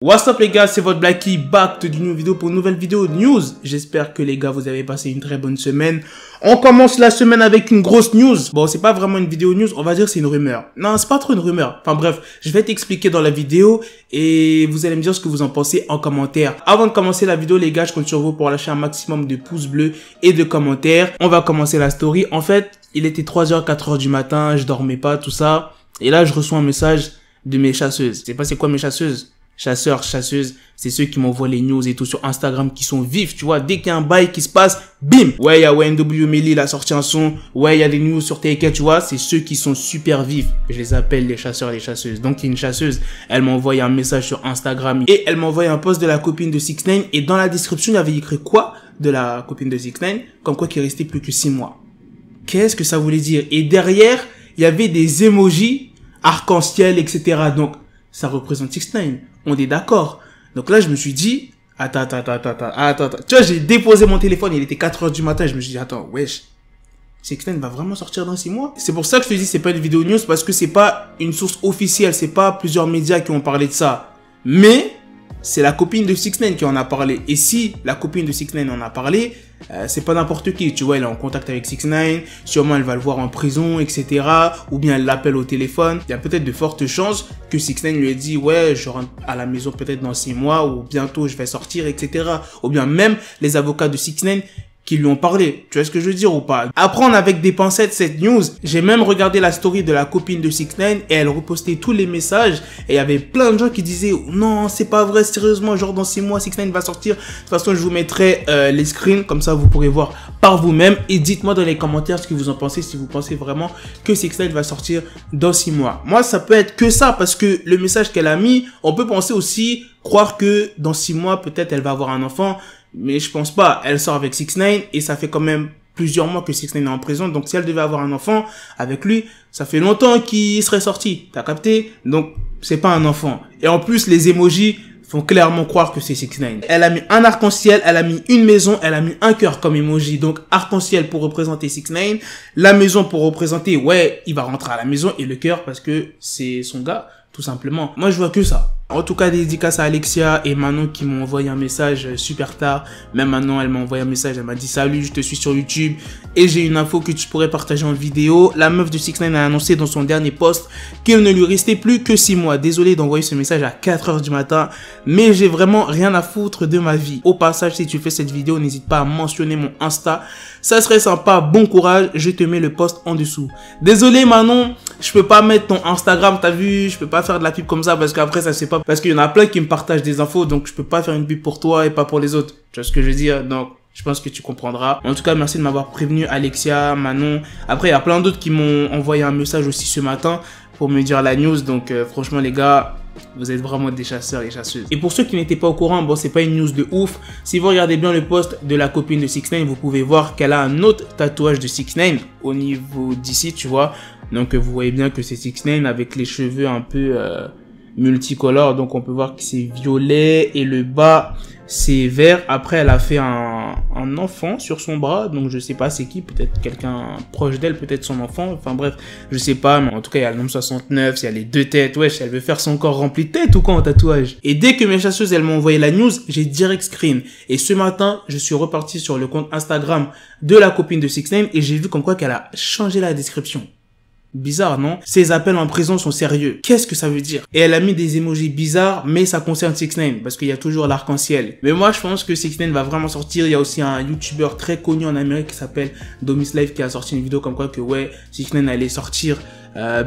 What's up les gars, c'est votre Blacky, back to une vidéo pour une nouvelle vidéo news. J'espère que les gars vous avez passé une très bonne semaine. On commence la semaine avec une grosse news. Bon, c'est pas vraiment une vidéo news, on va dire c'est une rumeur. Non, c'est pas trop une rumeur. Enfin bref, je vais t'expliquer dans la vidéo et vous allez me dire ce que vous en pensez en commentaire. Avant de commencer la vidéo les gars, je compte sur vous pour lâcher un maximum de pouces bleus et de commentaires. On va commencer la story. En fait, il était 3h, 4h du matin, je dormais pas, tout ça. Et là, je reçois un message de mes chasseuses. Je sais pas c'est quoi mes chasseuses. Chasseurs, chasseuses, c'est ceux qui m'envoient les news et tout sur Instagram qui sont vifs, tu vois. Dès qu'il y a un bail qui se passe, bim. Ouais, il y a NW Melly, il a sorti un son. Ouais, il y a des news sur TK, tu vois. C'est ceux qui sont super vifs. Je les appelle les chasseurs, les chasseuses. Donc, il y a une chasseuse, elle m'a envoyé un message sur Instagram et elle m'a envoyé un post de la copine de 6ix9ine et dans la description, il y avait écrit quoi de la copine de 6ix9ine, comme quoi qu'il restait plus que 6 mois. Qu'est-ce que ça voulait dire? Et derrière, il y avait des emojis, arc-en-ciel, etc. Donc, ça représente 6ix9ine. On est d'accord. Donc là, je me suis dit, attends. Tu vois, j'ai déposé mon téléphone, il était 4h du matin, je me suis dit, attends, wesh, 6ix9ine va vraiment sortir dans 6 mois? C'est pour ça que je te dis, c'est pas une vidéo news, parce que c'est pas une source officielle, c'est pas plusieurs médias qui ont parlé de ça. Mais, c'est la copine de 6ix9ine qui en a parlé. Et si la copine de 6ix9ine en a parlé, c'est pas n'importe qui. Tu vois, elle est en contact avec 6ix9ine, sûrement elle va le voir en prison, etc. Ou bien elle l'appelle au téléphone. Il y a peut-être de fortes chances que 6ix9ine lui ait dit, ouais, je rentre à la maison peut-être dans 6 mois, ou bientôt je vais sortir, etc. Ou bien même les avocats de 6ix9ine qui lui ont parlé. Tu vois ce que je veux dire ou pas? À prendre avec des pincettes cette news. J'ai même regardé la story de la copine de 6ix9ine et elle repostait tous les messages et il y avait plein de gens qui disaient non, c'est pas vrai, sérieusement, genre dans 6 mois 6ix9ine va sortir. De toute façon, je vous mettrai les screens comme ça vous pourrez voir par vous-même et dites-moi dans les commentaires ce que vous en pensez, si vous pensez vraiment que 6ix9ine va sortir dans 6 mois. Moi, ça peut être que ça parce que le message qu'elle a mis, on peut penser aussi croire que dans 6 mois peut-être elle va avoir un enfant. Mais je pense pas, elle sort avec 6ix9ine et ça fait quand même plusieurs mois que 6ix9ine est en prison. Donc si elle devait avoir un enfant avec lui, ça fait longtemps qu'il serait sorti. T'as capté? Donc c'est pas un enfant. Et en plus les emojis font clairement croire que c'est 6ix9ine. Elle a mis un arc-en-ciel, elle a mis une maison, elle a mis un cœur comme emoji. Donc arc-en-ciel pour représenter 6ix9ine, la maison pour représenter ouais, il va rentrer à la maison et le cœur parce que c'est son gars, tout simplement. Moi je vois que ça. En tout cas, dédicace à Alexia et Manon qui m'ont envoyé un message super tard. Même Manon, elle m'a envoyé un message, elle m'a dit salut, je te suis sur YouTube et j'ai une info que tu pourrais partager en vidéo. La meuf de 6ix9ine a annoncé dans son dernier post qu'il ne lui restait plus que 6 mois. Désolé d'envoyer ce message à 4h du matin, mais j'ai vraiment rien à foutre de ma vie. Au passage, si tu fais cette vidéo, n'hésite pas à mentionner mon Insta. Ça serait sympa, bon courage, je te mets le post en dessous. Désolé Manon, je peux pas mettre ton Instagram, t'as vu, je peux pas faire de la pub comme ça parce qu'après ça se fait pas. Parce qu'il y en a plein qui me partagent des infos, donc je peux pas faire une pub pour toi et pas pour les autres. Tu vois ce que je veux dire? Donc, je pense que tu comprendras. En tout cas, merci de m'avoir prévenu, Alexia, Manon. Après, il y a plein d'autres qui m'ont envoyé un message aussi ce matin pour me dire la news. Donc, franchement, les gars, vous êtes vraiment des chasseurs et chasseuses. Et pour ceux qui n'étaient pas au courant, bon, c'est pas une news de ouf. Si vous regardez bien le post de la copine de 6ix9ine, vous pouvez voir qu'elle a un autre tatouage de 6ix9ine au niveau d'ici, tu vois. Donc, vous voyez bien que c'est 6ix9ine avec les cheveux un peu multicolores. Donc, on peut voir que c'est violet et le bas, c'est vert. Après, elle a fait un enfant sur son bras. Donc, je sais pas c'est qui. Peut-être quelqu'un proche d'elle, peut-être son enfant. Enfin, bref, je sais pas. Mais en tout cas, il y a le nombre 69, il y a les 2 têtes. Wesh, elle veut faire son corps rempli de têtes ou quoi en tatouage? Et dès que mes chasseuses, elles m'ont envoyé la news, j'ai direct screen. Et ce matin, je suis reparti sur le compte Instagram de la copine de 6ix9ine et j'ai vu comme quoi qu'elle a changé la description. Bizarre, non? Ces appels en prison sont sérieux. Qu'est-ce que ça veut dire? Et elle a mis des emojis bizarres, mais ça concerne 6ix9ine, parce qu'il y a toujours l'arc-en-ciel. Mais moi, je pense que 6ix9ine va vraiment sortir. Il y a aussi un YouTuber très connu en Amérique qui s'appelle Domis Live qui a sorti une vidéo comme quoi que ouais, 6ix9ine allait sortir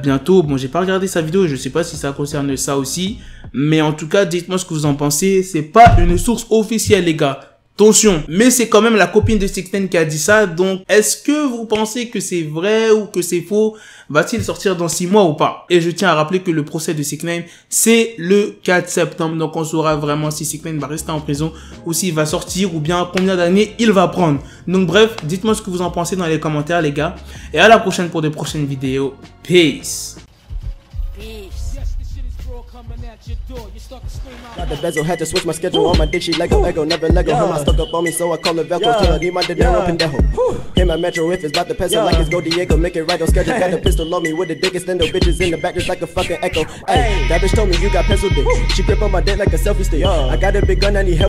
bientôt. Bon, j'ai pas regardé sa vidéo, je sais pas si ça concerne ça aussi. Mais en tout cas, dites-moi ce que vous en pensez. C'est pas une source officielle, les gars. Attention, mais c'est quand même la copine de 6ix9ine qui a dit ça, donc est-ce que vous pensez que c'est vrai ou que c'est faux? Va-t-il sortir dans 6 mois ou pas? Et je tiens à rappeler que le procès de 6ix9ine, c'est le 4 septembre, donc on saura vraiment si 6ix9ine va rester en prison ou s'il va sortir ou bien combien d'années il va prendre. Donc bref, dites-moi ce que vous en pensez dans les commentaires les gars, et à la prochaine pour de prochaines vidéos. Peace. Got the bezel, had to switch my schedule on my dick, she Lego, never Lego. Her mouth stuck up on me, so I call her Velcro. Tell her, need my dinero, pendejo. Hit my metro if it's about to pencil, like it's Go Diego, make it right on schedule. Got the pistol on me with the dick extendo, bitches in the back just like a fucking echo. Ay, that bitch told me you got pencil dick. She grip on my dick like a selfie stick. I got a big gun, I need help.